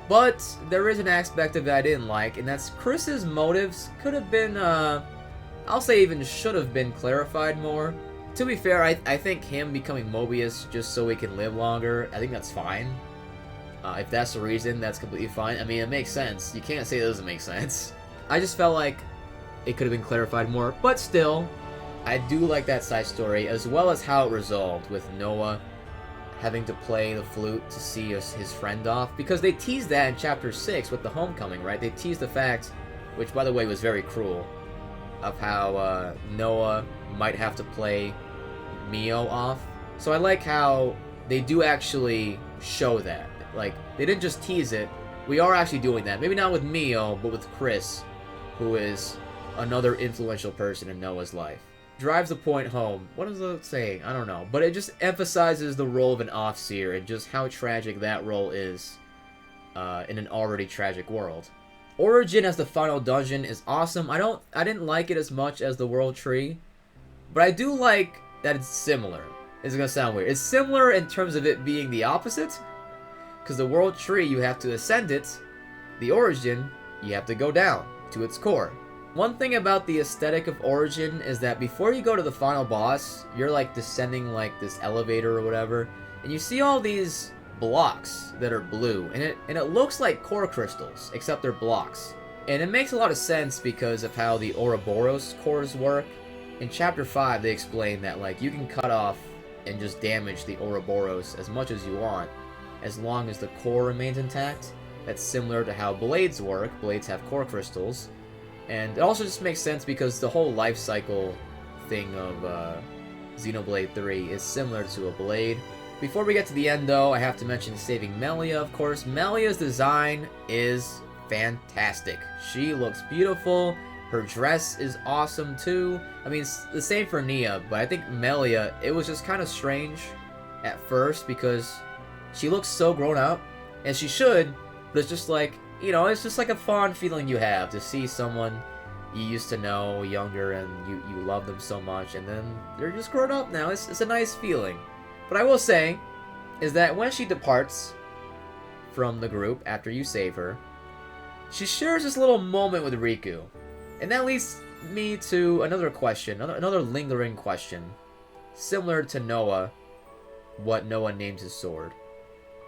Speaker 1: but there is an aspect of it I didn't like, and that's Chris's motives could have been, I'll say even should have been clarified more. To be fair, I think him becoming Mobius just so he can live longer, I think that's fine. If that's the reason, that's completely fine. I mean, it makes sense. You can't say it doesn't make sense. I just felt like it could have been clarified more, but still, I do like that side story, as well as how it resolved with Noah having to play the flute to see his friend off, because they teased that in Chapter 6 with the homecoming, right? They teased the fact, which by the way was very cruel, of how Noah might have to play Mio off. So I like how they do actually show that. Like, they didn't just tease it, we are actually doing that. Maybe not with Mio, but with Chris, who is another influential person in Noah's life. Drives the point home. What is it saying? I don't know. But it just emphasizes the role of an Offseer and just how tragic that role is in an already tragic world. Origin as the final dungeon is awesome. I didn't like it as much as the World Tree, but I do like that it's similar. It's gonna sound weird. It's similar in terms of it being the opposite, because the world tree, you have to ascend it. The origin, you have to go down to its core. One thing about the aesthetic of Origin is that before you go to the final boss, you're like descending like this elevator or whatever, and you see all these blocks that are blue, and it looks like core crystals, except they're blocks. And it makes a lot of sense because of how the Ouroboros cores work. In Chapter 5, they explain that like you can cut off and just damage the Ouroboros as much as you want, as long as the core remains intact. That's similar to how blades work. Blades have core crystals. And it also just makes sense because the whole life cycle thing of Xenoblade 3 is similar to a blade. Before we get to the end though, I have to mention saving Melia, of course. Melia's design is fantastic. She looks beautiful. Her dress is awesome too. I mean, it's the same for Nia, but I think Melia, it was just kind of strange at first because she looks so grown up, and she should, but it's just like, you know, it's just like a fond feeling you have to see someone you used to know younger and you love them so much, and then they're just grown up now. It's a nice feeling. But I will say is that when she departs from the group after you save her, she shares this little moment with Riku. And that leads me to another question, another lingering question, similar to Noah, what Noah names his sword.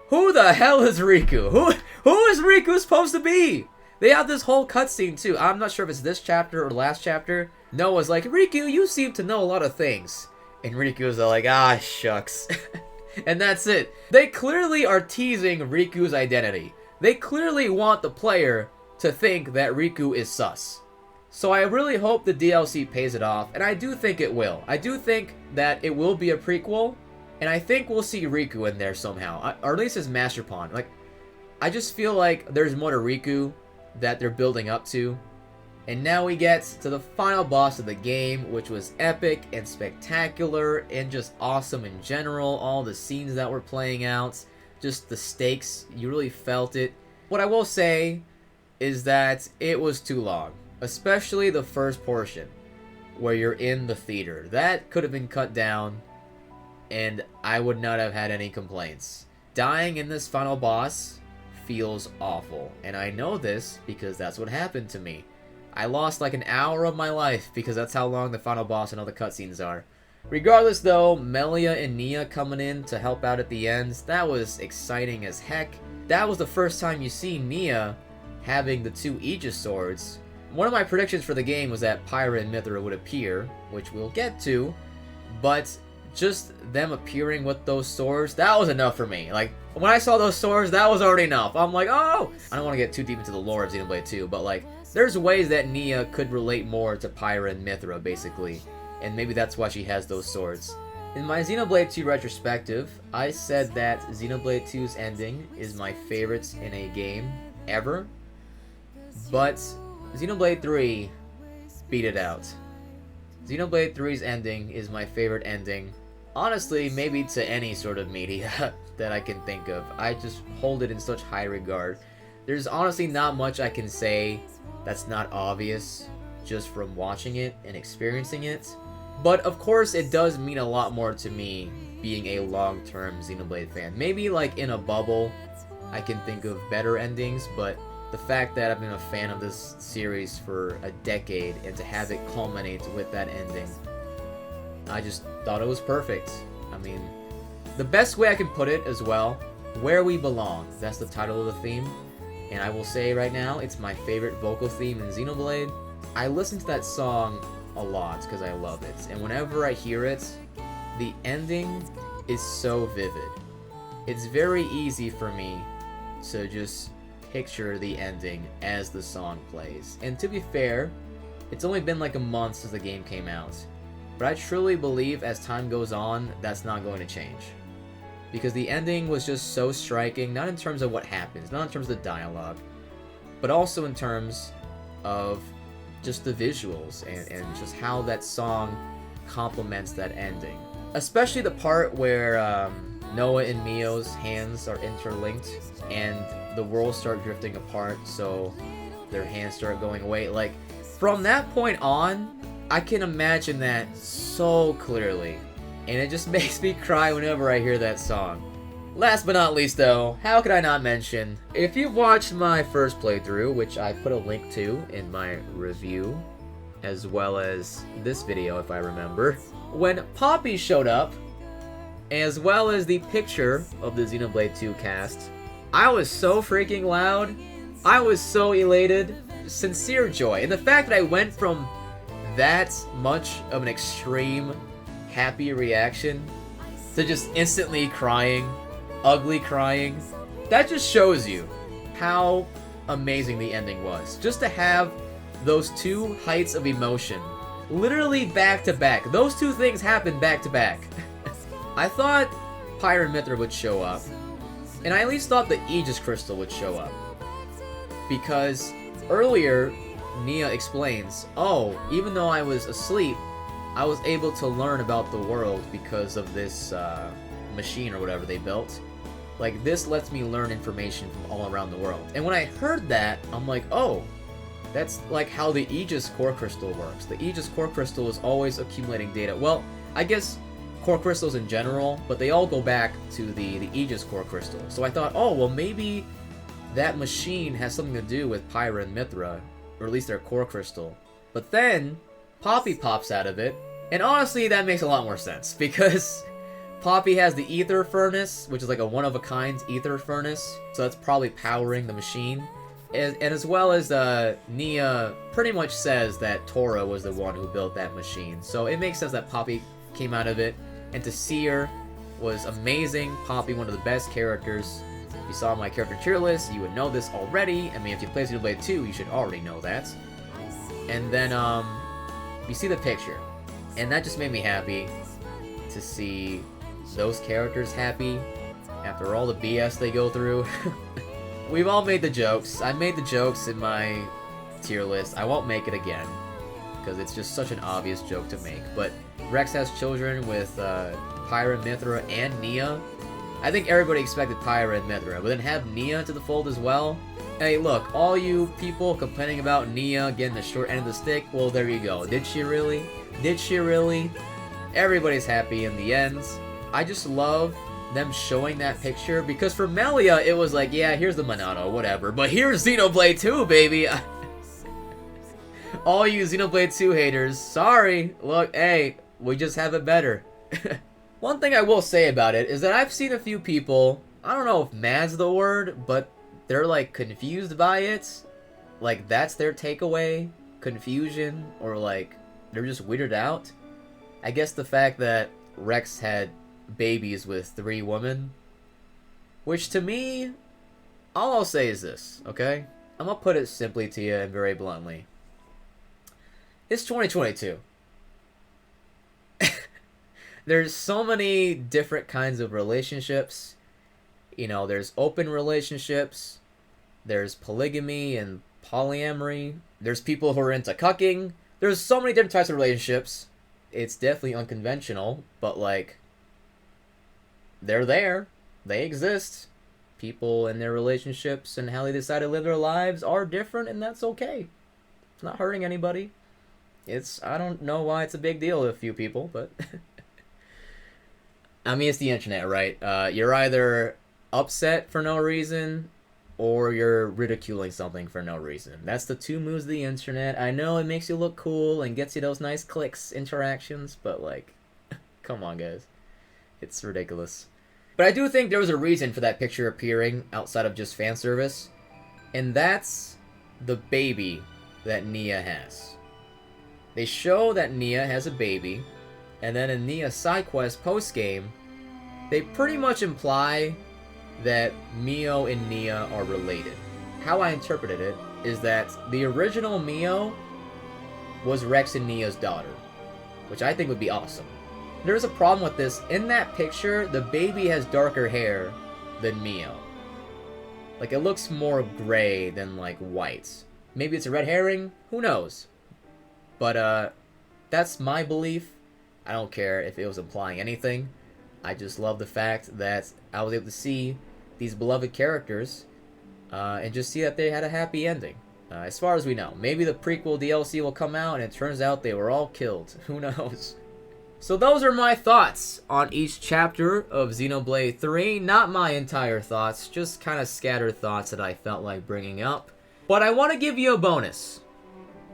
Speaker 1: Who the hell is Riku? Who is Riku supposed to be? They have this whole cutscene too. I'm not sure if it's this chapter or last chapter. Noah's like, Riku, you seem to know a lot of things. And Riku's like, ah, shucks. And that's it. They clearly are teasing Riku's identity. They clearly want the player to think that Riku is sus. So I really hope the DLC pays it off, and I do think it will. I do think that it will be a prequel, and I think we'll see Riku in there somehow, or at least his Master Pawn. Like, I just feel like there's more to Riku that they're building up to. And now we get to the final boss of the game, which was epic and spectacular and just awesome in general. All the scenes that were playing out, just the stakes, you really felt it. What I will say is that it was too long, especially the first portion where you're in the theater. That could have been cut down and I would not have had any complaints. Dying in this final boss feels awful, and I know this because that's what happened to me. I lost like an hour of my life because that's how long the final boss and all the cutscenes are. Regardless though, Melia and Nia coming in to help out at the end, that was exciting as heck. That was the first time you see Nia having the two Aegis swords. One of my predictions for the game was that Pyra and Mithra would appear, which we'll get to, but just them appearing with those swords, that was enough for me. Like, when I saw those swords, that was already enough. I'm like, oh! I don't want to get too deep into the lore of Xenoblade 2, but like, there's ways that Nia could relate more to Pyra and Mithra, basically. And maybe that's why she has those swords. In my Xenoblade 2 retrospective, I said that Xenoblade 2's ending is my favorite in a game ever. But Xenoblade 3 beat it out. Xenoblade 3's ending is my favorite ending. Honestly, maybe to any sort of media that I can think of. I just hold it in such high regard. There's honestly not much I can say that's not obvious just from watching it and experiencing it. But of course it does mean a lot more to me being a long-term Xenoblade fan. Maybe like in a bubble I can think of better endings, but the fact that I've been a fan of this series for a decade and to have it culminate with that ending, I just thought it was perfect. I mean, the best way I can put it as well, Where We Belong, that's the title of the theme. And I will say right now, it's my favorite vocal theme in Xenoblade. I listen to that song a lot because I love it. And whenever I hear it, the ending is so vivid. It's very easy for me to just picture the ending as the song plays. And to be fair, it's only been like a month since the game came out. But I truly believe as time goes on, that's not going to change. Because the ending was just so striking, not in terms of what happens, not in terms of the dialogue, but also in terms of just the visuals and just how that song complements that ending. Especially the part where Noah and Mio's hands are interlinked and the worlds start drifting apart, so their hands start going away. Like, from that point on, I can imagine that so clearly. And it just makes me cry whenever I hear that song. Last but not least though, how could I not mention, if you've watched my first playthrough, which I put a link to in my review, as well as this video if I remember, when Poppy showed up, as well as the picture of the Xenoblade 2 cast, I was so freaking loud, I was so elated, sincere joy, and the fact that I went from that much of an extreme happy reaction to just instantly crying, ugly crying, that just shows you how amazing the ending was. Just to have those two heights of emotion literally back to back. Those two things happened back to back. I thought Pyra and Mithra would show up, and I at least thought the Aegis Crystal would show up. Because earlier, Nia explains, oh, even though I was asleep, I was able to learn about the world because of this machine or whatever they built. Like, this lets me learn information from all around the world. And when I heard that, I'm like, oh, that's like how the Aegis Core Crystal works. The Aegis Core Crystal is always accumulating data. Well, I guess Core Crystals in general, but they all go back to the Aegis Core Crystal. So I thought, oh, well, maybe that machine has something to do with Pyra and Mithra, or at least their Core Crystal. But then, Poppy pops out of it, and honestly, that makes a lot more sense, because Poppy has the Ether Furnace, which is like a one-of-a-kind Ether Furnace, so that's probably powering the machine. And as well as Nia pretty much says that Tora was the one who built that machine. So it makes sense that Poppy came out of it. And to see her was amazing. Poppy, one of the best characters. If you saw my character tier list, you would know this already. I mean, if you play Xenoblade 2, you should already know that. And then, you see the picture. And that just made me happy to see those characters happy after all the BS they go through. We've all made the jokes. I made the jokes in my tier list. I won't make it again, because it's just such an obvious joke to make. But Rex has children with Pyra, Mithra, and Nia. I think everybody expected Pyra and Mithra, but then have Nia to the fold as well. Hey, look, all you people complaining about Nia getting the short end of the stick, well, there you go. Did she really? Did she really? Everybody's happy in the end. I just love them showing that picture, because for Melia, it was like, yeah, here's the Monado, whatever, but here's Xenoblade 2, baby! All you Xenoblade 2 haters, sorry, look, hey, we just have it better. One thing I will say about it is that I've seen a few people, I don't know if mad's the word, but they're like confused by it, like that's their takeaway, confusion, or like they're just weirded out. I guess the fact that Rex had babies with 3 women, which to me, all I'll say is this, okay? I'm gonna put it simply to you and very bluntly. It's 2022. There's so many different kinds of relationships. You know, there's open relationships, there's polygamy and polyamory, there's people who are into cucking, there's so many different types of relationships. It's definitely unconventional, but like, they're there. They exist. People and their relationships and how they decide to live their lives are different, and that's okay. It's not hurting anybody. I don't know why it's a big deal to a few people, but I mean, it's the internet, right? You're either upset for no reason, or you're ridiculing something for no reason. That's the two moves of the internet. I know it makes you look cool and gets you those nice clicks, interactions, but like, come on, guys. It's ridiculous. But I do think there was a reason for that picture appearing outside of just fan service, and that's the baby that Nia has. They show that Nia has a baby, and then in Nia's side quest post-game, they pretty much imply that Mio and Nia are related. How I interpreted it is that the original Mio was Rex and Nia's daughter, which I think would be awesome. There's a problem with this. In that picture, the baby has darker hair than Mio. Like, it looks more gray than, like, white. Maybe it's a red herring? Who knows? But, that's my belief. I don't care if it was implying anything. I just love the fact that I was able to see these beloved characters, and just see that they had a happy ending. As far as we know. Maybe the prequel DLC will come out and it turns out they were all killed. Who knows? So those are my thoughts on each chapter of Xenoblade 3. Not my entire thoughts, just kind of scattered thoughts that I felt like bringing up. But I want to give you a bonus,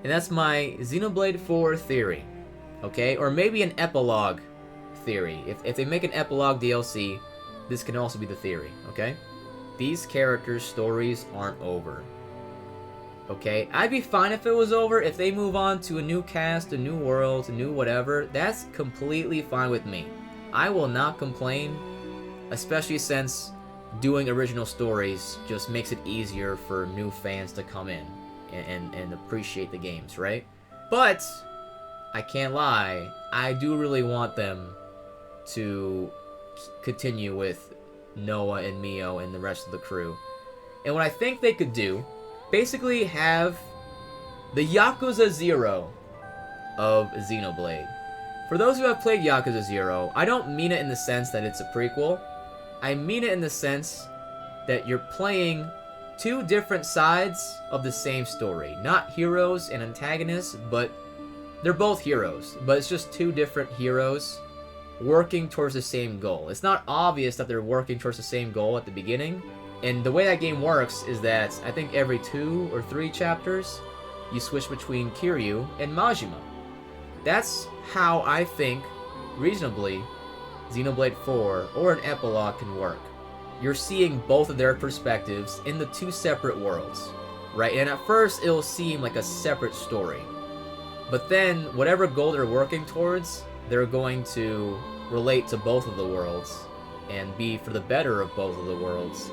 Speaker 1: and that's my Xenoblade 4 theory, okay? Or maybe an epilogue theory. If they make an epilogue DLC, this can also be the theory, okay? These characters' stories aren't over. Okay, I'd be fine if it was over. If they move on to a new cast, a new world, a new whatever, that's completely fine with me. I will not complain, especially since doing original stories just makes it easier for new fans to come in and appreciate the games, right? But I can't lie, I do really want them to continue with Noah and Mio and the rest of the crew. And what I think they could do, basically have the Yakuza 0 of Xenoblade. For those who have played Yakuza 0, I don't mean it in the sense that it's a prequel. I mean it in the sense that you're playing two different sides of the same story. Not heroes and antagonists, but they're both heroes. But it's just two different heroes working towards the same goal. It's not obvious that they're working towards the same goal at the beginning. And the way that game works is that I think every 2 or 3 chapters, you switch between Kiryu and Majima. That's how I think, reasonably, Xenoblade 4 or an epilogue can work. You're seeing both of their perspectives in the 2 separate worlds, right? And at first, it'll seem like a separate story. But then, whatever goal they're working towards, they're going to relate to both of the worlds and be for the better of both of the worlds.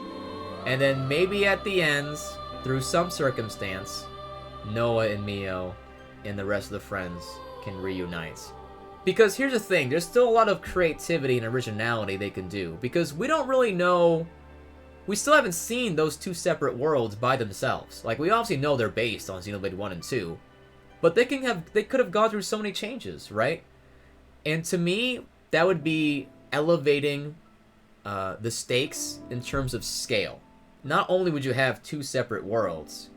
Speaker 1: And then maybe at the ends, through some circumstance, Noah and Mio and the rest of the friends can reunite. Because here's the thing, there's still a lot of creativity and originality they can do. Because we don't really know, we still haven't seen those 2 separate worlds by themselves. Like, we obviously know they're based on Xenoblade 1 and 2. But they could have gone through so many changes, right? And to me, that would be elevating the stakes in terms of scale. Not only would you have 2 separate worlds,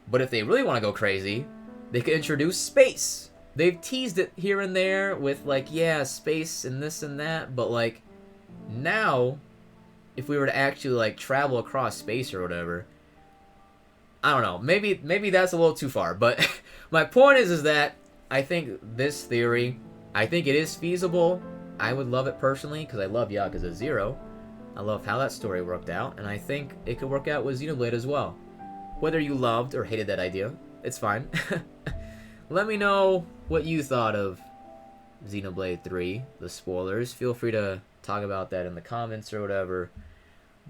Speaker 1: but if they really want to go crazy, they could introduce space. They've teased it here and there with, like, yeah, space and this and that, but, like, now, if we were to actually, like, travel across space or whatever, I don't know, maybe that's a little too far, but my point is that I think this theory, I think it is feasible. I would love it personally, because I love Yakuza 0. I love how that story worked out, and I think it could work out with Xenoblade as well. Whether you loved or hated that idea, it's fine. Let me know what you thought of Xenoblade 3, the spoilers. Feel free to talk about that in the comments or whatever.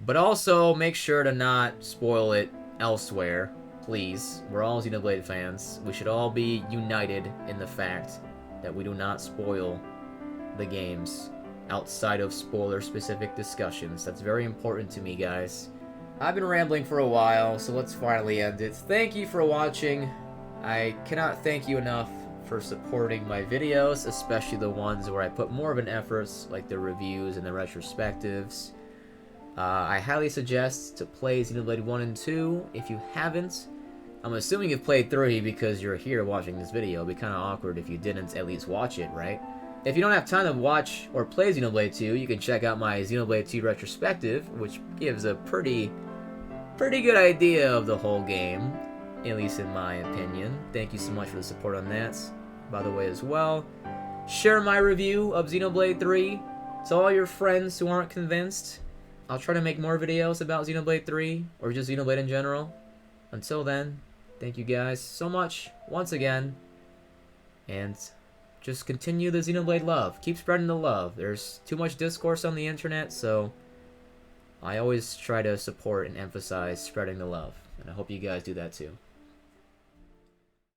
Speaker 1: But also, make sure to not spoil it elsewhere, please. We're all Xenoblade fans. We should all be united in the fact that we do not spoil the games outside of spoiler-specific discussions. That's very important to me, guys. I've been rambling for a while, so let's finally end it. Thank you for watching. I cannot thank you enough for supporting my videos, especially the ones where I put more of an effort, like the reviews and the retrospectives. I highly suggest to play Xenoblade 1 and 2 if you haven't. I'm assuming you've played 3 because you're here watching this video. It'd be kind of awkward if you didn't at least watch it, right? If you don't have time to watch or play Xenoblade 2, you can check out my Xenoblade 2 retrospective, which gives a pretty good idea of the whole game, at least in my opinion. Thank you so much for the support on that, by the way, as well. Share my review of Xenoblade 3 to all your friends who aren't convinced. I'll try to make more videos about Xenoblade 3, or just Xenoblade in general. Until then, thank you guys so much, once again, and just continue the Xenoblade love. Keep spreading the love. There's too much discourse on the internet, so I always try to support and emphasize spreading the love. And I hope you guys do that too.